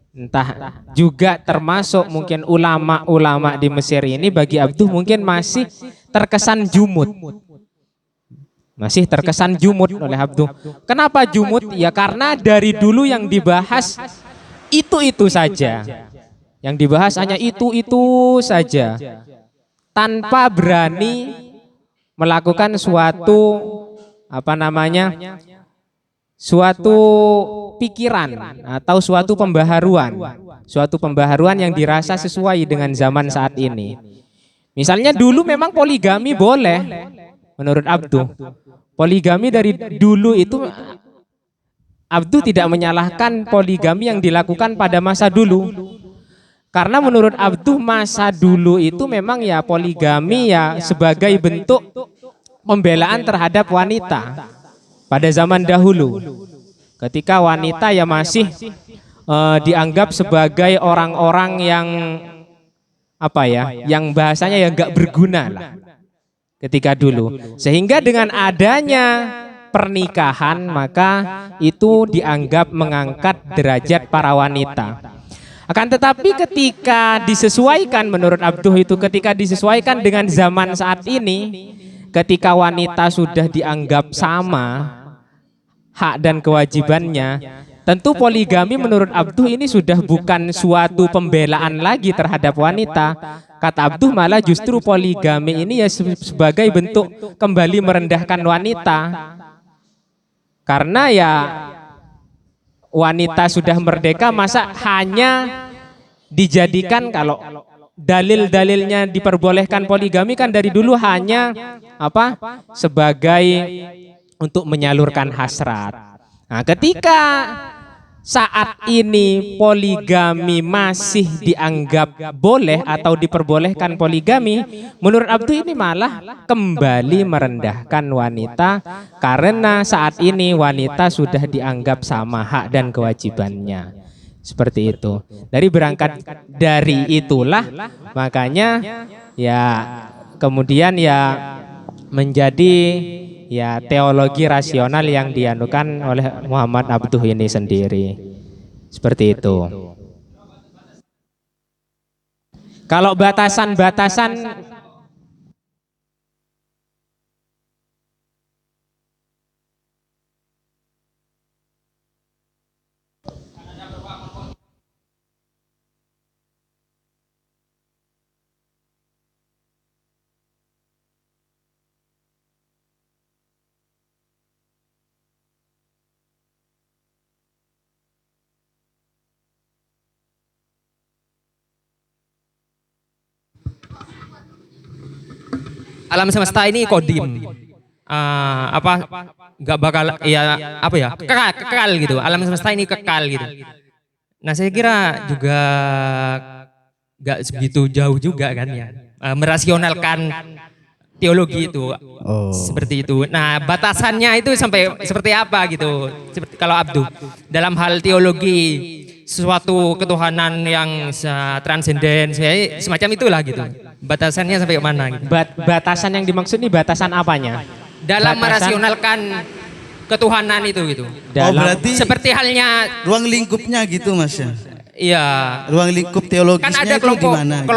entah juga termasuk mungkin ulama-ulama di Mesir ini, bagi Abduh mungkin masih terkesan jumud. Oleh Abduh. Kenapa jumud? Ya karena dari dulu yang dibahas itu saja. Yang dibahas hanya itu saja. Tanpa berani melakukan suatu suatu pikiran atau suatu pembaharuan yang dirasa sesuai dengan zaman saat ini. Misalnya dulu memang poligami boleh menurut Abduh. Poligami dari dulu itu Abduh tidak menyalahkan poligami yang dilakukan pada masa dulu. Karena menurut Abduh masa dulu itu memang ya poligami ya sebagai bentuk pembelaan terhadap wanita pada zaman dahulu. Ketika wanita ya masih dianggap sebagai orang-orang yang yang bahasanya ya nggak berguna lah ketika dulu. Sehingga dengan adanya pernikahan maka itu dianggap mengangkat derajat para wanita. Akan tetapi ketika disesuaikan menurut Abduh itu, ketika disesuaikan dengan zaman saat ini, ketika wanita sudah dianggap sama hak dan kewajibannya, tentu poligami menurut Abduh ini sudah bukan suatu pembelaan lagi terhadap wanita. Kata Abduh malah justru poligami ini ya sebagai bentuk kembali merendahkan wanita. Karena ya wanita sudah merdeka, masa hanya dijadikan, kalau dalil-dalilnya diperbolehkan poligami kan dari dulu hanya sebagai untuk menyalurkan hasrat. Nah, ketika saat ini poligami masih dianggap boleh atau diperbolehkan poligami, menurut Abduh ini malah kembali merendahkan wanita, karena saat ini wanita sudah dianggap sama hak dan kewajibannya. Seperti itu. Dari berangkat dari itulah makanya ya kemudian ya menjadi ya teologi rasional yang dianukan oleh Muhammad Abduh ini sendiri. Seperti itu. Kalau batasan-batasan Alam semesta ini kodim. Apa nggak bakal ya apa ya kekal gitu. Alam semesta ini kekal gitu. Nah saya kira juga nggak segitu jauh juga kan ya, merasionalkan teologi itu seperti itu. Nah batasannya itu sampai seperti apa gitu. Seperti kalau Abduh dalam hal teologi suatu ketuhanan yang transenden semacam itulah gitu. Batasannya sampai mana gitu. batasan yang dimaksud ini batasan apanya? Dalam Batasan- merasionalkan ketuhanan itu gitu. Dalam- berarti Seperti halnya ruang lingkupnya gitu Mas ya. iya, Ruang lingkup kan teologisnya ada itu di kelompok mana? gitu?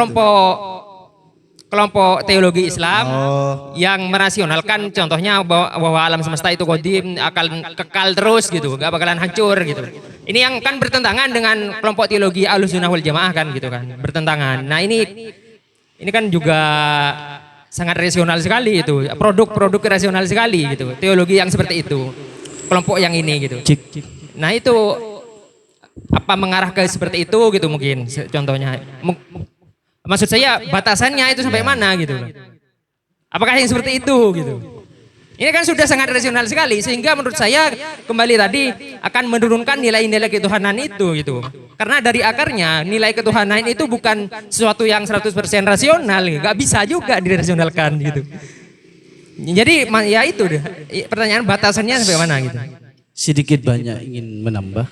kelompok teologi Islam Oh. yang merasionalkan contohnya bahwa alam semesta itu kodim akan kekal terus gitu, gak bakalan hancur gitu. Ini yang kan bertentangan dengan kelompok teologi Ahlussunnah wal Jamaah kan gitu kan, bertentangan. Nah ini kan juga sangat rasional sekali itu, produk-produk rasional sekali gitu, teologi yang seperti itu, kelompok yang ini gitu. Nah itu apa mengarah ke seperti itu gitu mungkin contohnya. Maksud saya batasannya itu sampai mana gitu. Apakah yang seperti itu gitu. Ini kan sudah sangat rasional sekali sehingga menurut saya kembali tadi akan menurunkan nilai-nilai ketuhanan itu gitu. Karena dari akarnya nilai ketuhanan itu bukan sesuatu yang 100% rasional, nggak bisa juga dirasionalkan gitu. Jadi ya itu deh, pertanyaan batasannya sampai mana gitu. Sedikit banyak ingin menambah.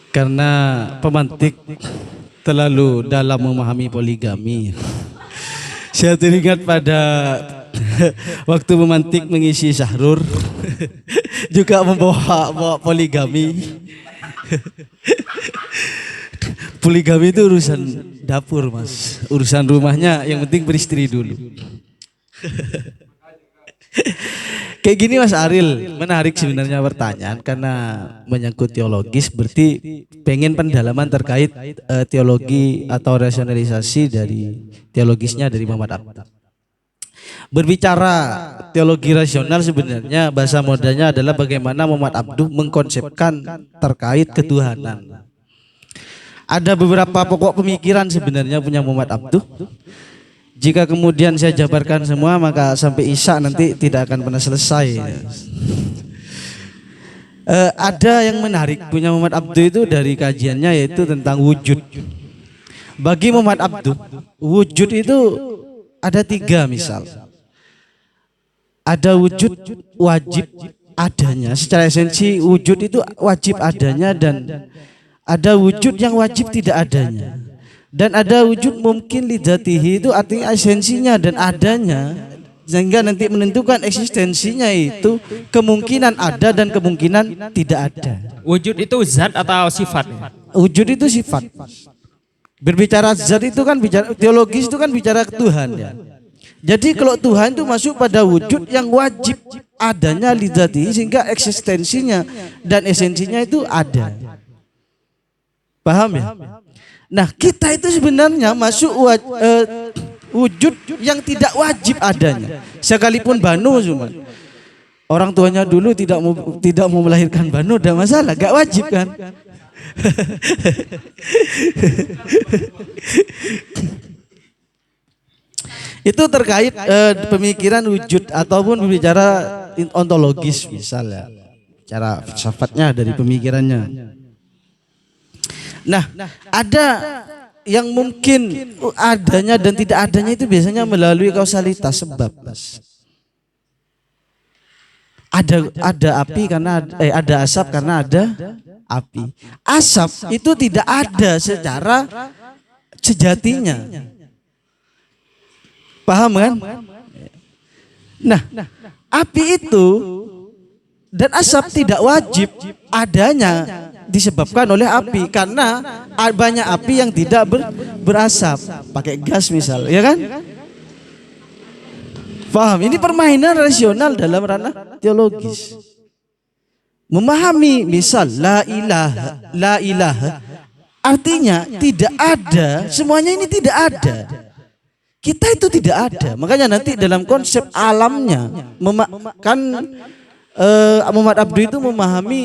Karena pemantik terlalu dalam memahami poligami. Saya teringat pada waktu pemantik mengisi syahrur juga membawa poligami. Poligami itu urusan dapur Mas, urusan rumahnya yang penting beristri dulu. Kayak gini Mas Aril, menarik sebenarnya pertanyaan karena menyangkut teologis, berarti pengen pendalaman terkait teologi atau rasionalisasi dari teologisnya dari Muhammad Abduh. Berbicara teologi rasional sebenarnya bahasa modalnya adalah bagaimana Muhammad Abduh mengkonsepkan terkait ketuhanan. Ada beberapa pokok pemikiran sebenarnya punya Muhammad Abduh. Jika kemudian saya jabarkan semua maka sampai Isya nanti tidak akan pernah selesai. Ada yang menarik punya Muhammad Abduh itu dari kajiannya yaitu tentang wujud. Bagi Muhammad Abduh, wujud itu ada 3 misal. Ada wujud wajib adanya, secara esensi wujud itu wajib adanya dan ada wujud yang wajib tidak adanya. Dan ada wujud mungkin lidzatihi itu artinya esensinya dan adanya, sehingga nanti menentukan eksistensinya itu kemungkinan ada dan kemungkinan tidak ada. Wujud itu zat atau sifat? Wujud itu sifat. Berbicara zat itu kan bicara teologis, itu kan bicara Tuhan ya. Jadi kalau Tuhan itu masuk pada wujud yang wajib adanya lidzatihi sehingga eksistensinya dan esensinya itu ada. Paham ya? Nah kita itu sebenarnya masuk wujud yang tidak wajib adanya. Sekalipun Banu cuma orang tuanya dulu tidak mau melahirkan Banu, ada masalah, gak wajib kan? Itu terkait pemikiran wujud ataupun berbicara ontologis misalnya. cara filsafatnya, dari pemikirannya. Nah, ada yang mungkin adanya dan tidak adanya itu biasanya melalui kausalitas sebab, Mas. Ada api karena ada asap karena ada api. Asap itu tidak ada secara sejatinya. Paham kan? Nah, api itu dan asap tidak wajib adanya disebabkan oleh api, karena banyak api yang tidak berasap, pakai gas misal, ya kan? Paham? Ini permainan rasional dalam ranah teologis. Memahami misal la ilaha artinya tidak ada, semuanya ini tidak ada. Kita itu tidak ada. Makanya nanti dalam konsep alamnya Muhammad Abduh itu memahami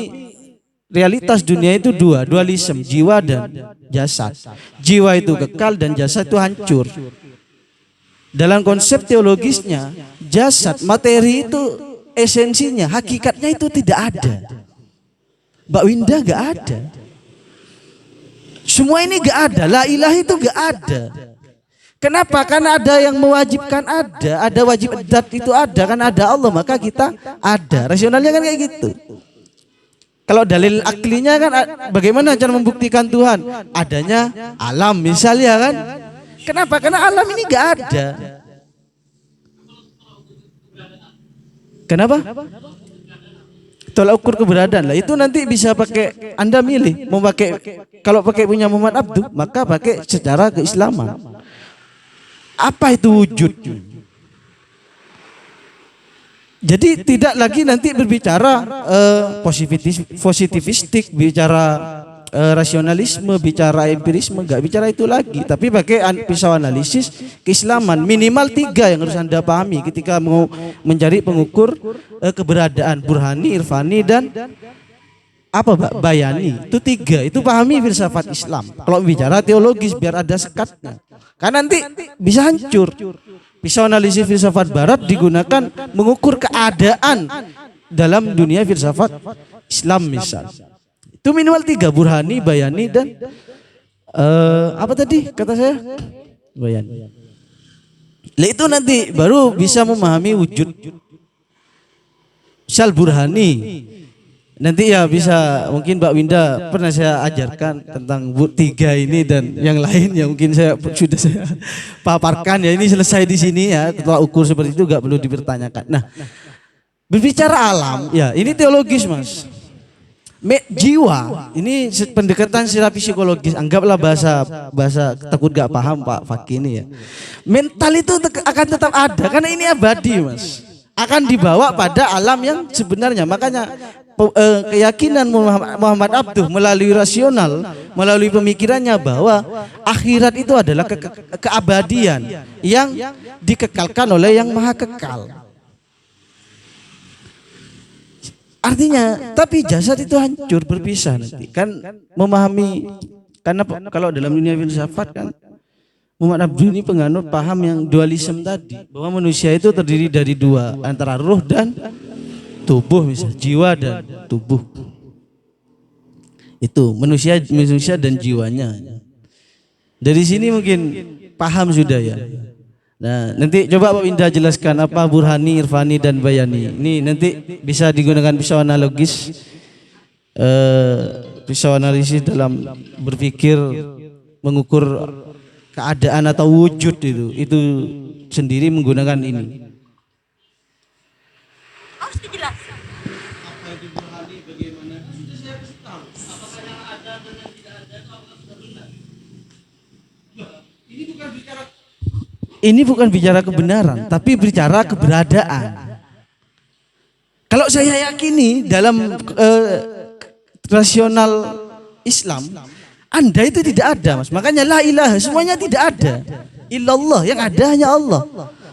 realitas dunia itu dualisme, jiwa dan jasad. Jiwa itu kekal dan jasad itu hancur. Dalam konsep teologisnya, jasad, materi itu esensinya, hakikatnya itu tidak ada. Mbak Winda gak ada. Semua ini gak ada, la ilaha itu gak ada. Kenapa? Karena ada yang mewajibkan ada wajib adat itu ada, kan ada Allah maka kita ada. Rasionalnya kan kayak gitu. Kalau dalil aklinya kan bagaimana cara membuktikan Tuhan? Adanya alam misalnya kan. Kenapa? Karena alam ini gak ada. Kenapa? Tolak ukur keberadaan lah. Itu nanti bisa pakai, Anda milih mau pakai, kalau pakai punya Muhammad Abduh maka pakai secara keislaman. Apa itu wujud? Jadi tidak lagi nanti berbicara positivistik, bicara rasionalisme, bicara empirisme, enggak bicara itu lagi, tapi pakai pisau analisis keislaman. Minimal 3 yang harus Anda pahami ketika mau mencari pengukur keberadaan, burhani, irfani, dan bayani. Itu 3, itu pahami filsafat Islam. Kalau bicara teologis biar ada sekatnya, karena nanti bisa hancur. Pisau analisis filsafat barat digunakan mengukur keadaan dalam dunia filsafat Islam misal. Itu minimal 3, burhani, bayani, dan apa tadi kata saya? Bayani. Lah itu nanti baru bisa memahami wujud. Misal burhani, nanti ya bisa, mungkin Mbak Winda pernah saya ajarkan tentang 3 ini dan yang lain ya mungkin sudah saya paparkan ya, ini selesai di sini ya. Setelah ukur seperti itu gak perlu dipertanyakan. Nah, berbicara alam ya ini teologis, Mas. Jiwa ini pendekatan secara psikologis, anggaplah bahasa takut gak paham Pak Fakih ini ya. Mental itu akan tetap ada karena ini abadi, Mas. Akan dibawa pada alam yang sebenarnya. Makanya keyakinan Muhammad Abduh melalui rasional, melalui pemikirannya bahwa akhirat itu adalah keabadian yang dikekalkan oleh yang maha kekal. Artinya, tapi jasad itu hancur, berpisah nanti. Kan memahami, karena kalau dalam dunia filsafat kan Muhammad Abduh ini penganut paham yang dualisme tadi, bahwa manusia itu terdiri dari 2, antara ruh dan tubuh, misal jiwa dan tubuh. Itu manusia dan jiwanya. Dari sini mungkin paham sudah ya. Nah, nanti coba Pak Winda jelaskan apa burhani, irfani, dan bayani. Ini nanti bisa digunakan pisau analogis, pisau analisis dalam berpikir, mengukur keadaan atau wujud itu sendiri menggunakan ini. Harus dijelaskan. Ini bukan bicara kebenaran, tapi bicara keberadaan. Kalau saya yakini dalam rasional Islam, Anda itu tidak ada, Mas. Makanya la ilaha, semuanya tidak ada. Illallah, yang ada hanya Allah.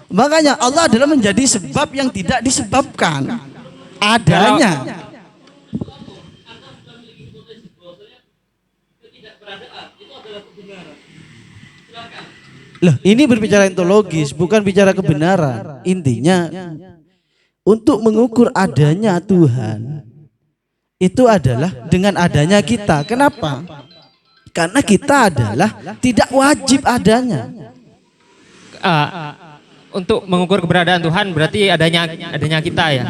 Makanya Allah adalah menjadi sebab yang tidak disebabkan adanya. Loh, ini berbicara ontologis, bukan bicara kebenaran. Intinya untuk mengukur adanya Tuhan itu adalah dengan adanya kita. Kenapa? Karena kita adalah tidak wajib adanya. Untuk mengukur keberadaan Tuhan berarti adanya kita ya.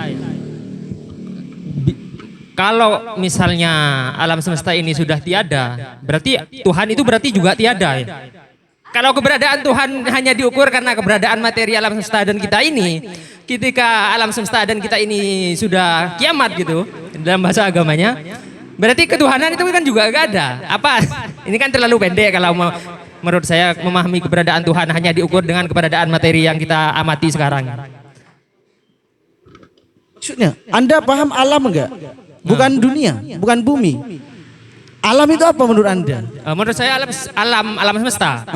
Kalau misalnya alam semesta ini sudah tiada, berarti Tuhan itu berarti juga tiada ya. Kalau keberadaan Tuhan hanya diukur karena keberadaan materi alam semesta dan kita ini, ketika alam semesta dan kita ini sudah kiamat gitu dalam bahasa agamanya, berarti ketuhanan itu kan juga gak ada. Apa? Ini kan terlalu pendek kalau menurut saya memahami keberadaan Tuhan hanya diukur dengan keberadaan materi yang kita amati sekarang. Maksudnya, Anda paham alam enggak? Bukan dunia, bukan bumi. Alam itu apa menurut Anda? Menurut saya alam semesta.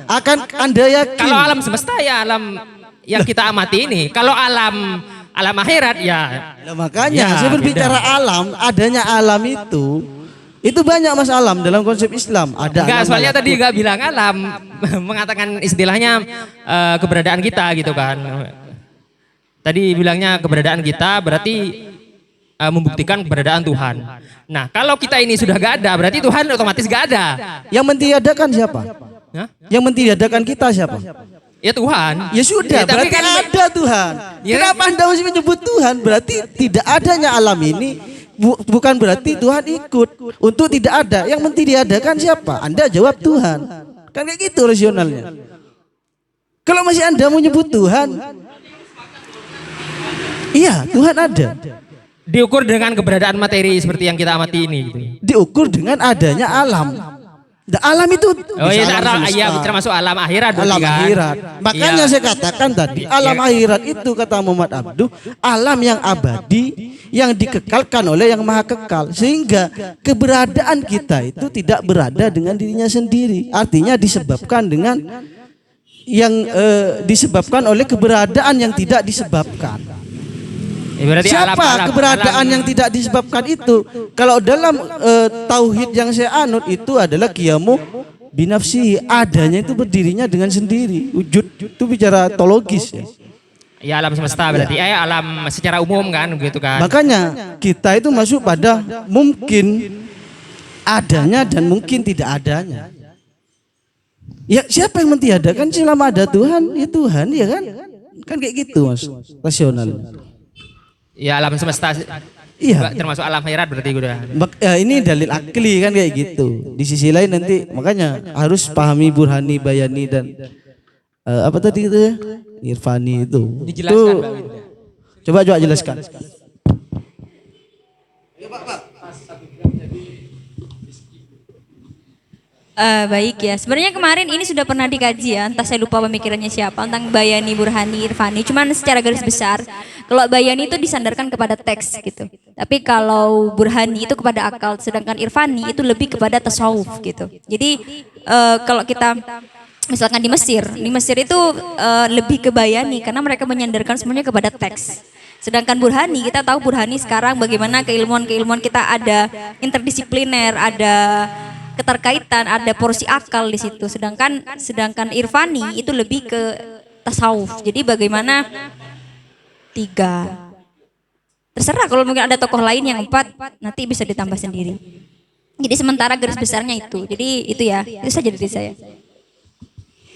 Akan Anda yakin? Kalau alam semesta ya alam yang kita amati ini. Kalau alam akhirat ya. Nah, makanya ya, saya berbicara beda. alam, adanya alam itu banyak mas alam dalam konsep Islam. Ada. Enggak, alam soalnya malakut. tadi enggak bilang alam, mengatakan istilahnya keberadaan kita gitu kan. Tadi bilangnya keberadaan kita berarti membuktikan keberadaan Tuhan. Nah, kalau kita ini sudah gak ada, berarti Tuhan otomatis gak ada. Yang mentiadakan siapa? Hah? Yang mentiadakan kita siapa? Ya Tuhan. Ya sudah, Ya, tapi berarti kan ada Tuhan. Ya, Kenapa Anda masih menyebut Tuhan? Berarti tidak adanya alam ini bukan berarti Tuhan ikut. Untuk tidak ada, yang mentiadakan siapa? Anda jawab Tuhan. Kan kayak gitu rasionalnya. Kalau masih Anda mau nyebut Tuhan, iya Tuhan ada. diukur dengan keberadaan materi seperti yang kita amati ini gitu. Diukur dengan adanya alam. Nah, alam itu Oh bisa iya, alam semesta, iya termasuk alam akhirat berarti alam kan? akhirat. Makanya Iya. saya katakan tadi alam akhirat itu kata Muhammad Abduh alam yang abadi yang dikekalkan oleh yang maha kekal, sehingga keberadaan kita itu tidak berada dengan dirinya sendiri. Artinya disebabkan dengan yang disebabkan oleh keberadaan yang tidak disebabkan. Ya, berarti Siapa keberadaan yang tidak disebabkan itu? Kalau dalam tauhid yang saya anut itu adalah qiyamu binafsi, adanya itu berdirinya dengan sendiri. Wujud itu bicara teologis ya. Ya alam semesta berarti alam secara umum kan gitu kan. Makanya kita itu masuk pada mungkin adanya dan mungkin tidak adanya. Ya siapa yang mentiadakan selama ada Tuhan? Ya Tuhan ya kan? Kan kayak gitu Mas, rasional. Ya alam semesta Iya. termasuk alam akhirat berarti udah. Ya, ini dalil akli kan kayak gitu. Di sisi lain nanti makanya harus pahami burhani, bayani dan apa tadi itu ya? Irfani itu. Dijelaskan, Tuh, Mbak Winda. coba jelaskan. Baik ya, sebenarnya kemarin ini sudah pernah dikaji ya, entah saya lupa pemikirannya siapa tentang Bayani, Burhani, Irfani. Cuman secara garis besar, kalau Bayani itu disandarkan kepada teks gitu. Tapi kalau Burhani itu kepada akal, sedangkan Irfani itu lebih kepada tasawuf gitu. Jadi kalau kita misalkan di Mesir itu lebih ke Bayani karena mereka menyandarkan semuanya kepada teks. Sedangkan Burhani, kita tahu Burhani sekarang bagaimana keilmuan-keilmuan kita ada interdisipliner, ada keterkaitan, ada porsi akal di situ. Sedangkan Irfani itu lebih ke tasawuf. Jadi bagaimana tiga. Terserah kalau mungkin ada tokoh lain yang 4 nanti bisa ditambah sendiri. Jadi sementara garis besarnya itu. Jadi itu ya, itu saja dari saya.